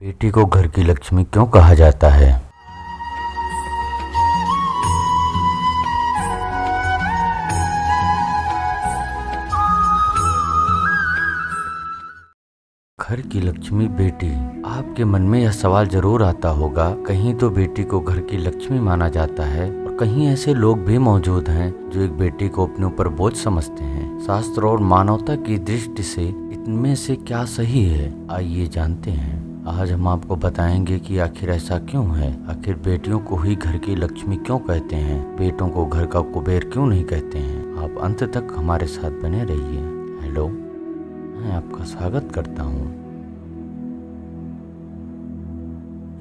बेटी को घर की लक्ष्मी क्यों कहा जाता है? घर की लक्ष्मी बेटी। आपके मन में यह सवाल जरूर आता होगा, कहीं तो बेटी को घर की लक्ष्मी माना जाता है और कहीं ऐसे लोग भी मौजूद हैं जो एक बेटी को अपने ऊपर बोझ समझते हैं। शास्त्र और मानवता की दृष्टि से इनमें से क्या सही है, आइए जानते हैं। आज हम आपको बताएंगे कि आखिर ऐसा क्यों है। आखिर बेटियों को ही घर की लक्ष्मी क्यों कहते हैं, बेटों को घर का कुबेर क्यों नहीं कहते हैं। आप अंत तक हमारे साथ बने रहिए। हेलो, मैं आपका स्वागत करता हूँ।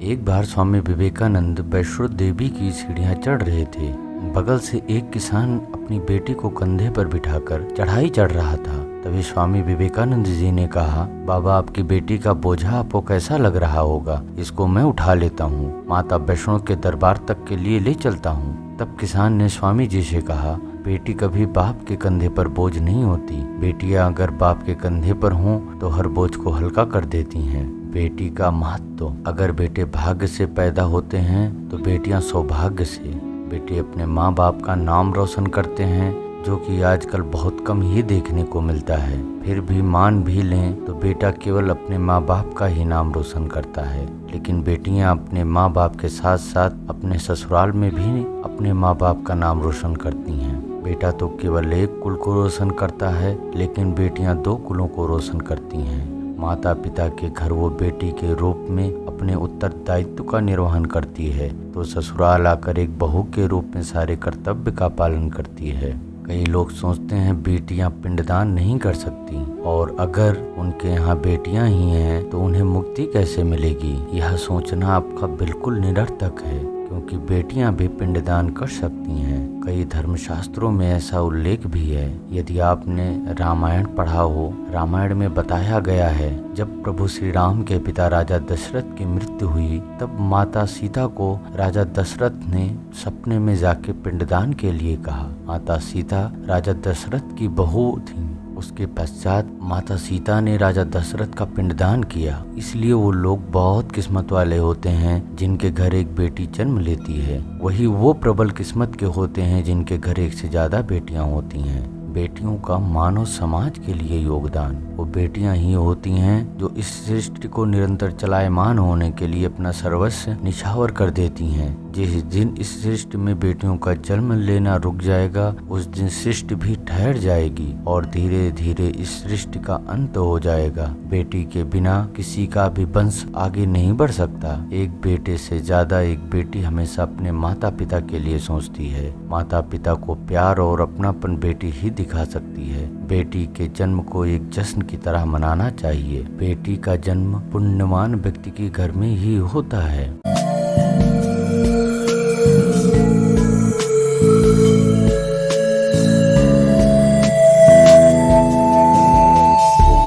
एक बार स्वामी विवेकानंद वैष्णो देवी की सीढ़ियाँ चढ़ रहे थे। बगल से एक किसान अपनी बेटी को कंधे पर बिठाकर चढ़ाई चढ़ रहा था। तभी स्वामी विवेकानंद जी ने कहा, बाबा, आपकी बेटी का बोझा आपको कैसा लग रहा होगा, इसको मैं उठा लेता हूँ, माता वैष्णो के दरबार तक के लिए ले चलता हूँ। तब किसान ने स्वामी जी से कहा, बेटी कभी बाप के कंधे पर बोझ नहीं होती। बेटियां अगर बाप के कंधे पर हों तो हर बोझ को हल्का कर देती हैं। बेटी का महत्व, अगर बेटे भाग्य से पैदा होते हैं तो बेटियां सौभाग्य से। बेटे अपने माँ बाप का नाम रोशन करते हैं, जो कि आजकल बहुत कम ही देखने को मिलता है। फिर भी मान भी लें तो बेटा केवल अपने माँ बाप का ही नाम रोशन करता है, लेकिन बेटियां अपने माँ बाप के साथ साथ अपने ससुराल में भी अपने माँ बाप का नाम रोशन करती हैं। बेटा तो केवल एक कुल को रोशन करता है, लेकिन बेटियां दो कुलों को रोशन करती हैं। माता पिता के घर वो बेटी के रूप में अपने उत्तरदायित्व का निर्वहन करती है, तो ससुराल आकर एक बहू के रूप में सारे कर्तव्य का पालन करती है। कई लोग सोचते हैं बेटियां पिंडदान नहीं कर सकती, और अगर उनके यहाँ बेटियां ही हैं तो उन्हें मुक्ति कैसे मिलेगी। यह सोचना आपका बिल्कुल निरर्थक है, क्योंकि बेटियां भी पिंडदान कर सकती हैं। कई धर्मशास्त्रों में ऐसा उल्लेख भी है। यदि आपने रामायण पढ़ा हो, रामायण में बताया गया है, जब प्रभु श्री राम के पिता राजा दशरथ की मृत्यु हुई, तब माता सीता को राजा दशरथ ने सपने में जाके पिंडदान के लिए कहा। माता सीता राजा दशरथ की बहू थी। उसके पश्चात माता सीता ने राजा दशरथ का पिंडदान किया। इसलिए वो लोग बहुत किस्मत वाले होते हैं जिनके घर एक बेटी जन्म लेती है। वही वो प्रबल किस्मत के होते हैं जिनके घर एक से ज्यादा बेटियां होती हैं। बेटियों का मानव समाज के लिए योगदान, वो बेटियां ही होती हैं जो इस सृष्टि को निरंतर चलायमान होने के लिए अपना सर्वस्व निछावर कर देती हैं। जिस दिन इस सृष्टि में बेटियों का जन्म लेना रुक जाएगा, उस दिन सृष्टि भी ठहर जाएगी और धीरे धीरे इस सृष्टि का अंत हो जाएगा। बेटी के बिना किसी का भी वंश आगे नहीं बढ़ सकता। एक बेटे से ज्यादा एक बेटी हमेशा अपने माता पिता के लिए सोचती है। माता पिता को प्यार और अपनापन बेटी ही दिखा सकती है। बेटी के जन्म को एक जश्न की तरह मनाना चाहिए। बेटी का जन्म पुण्यवान व्यक्ति के घर में ही होता है।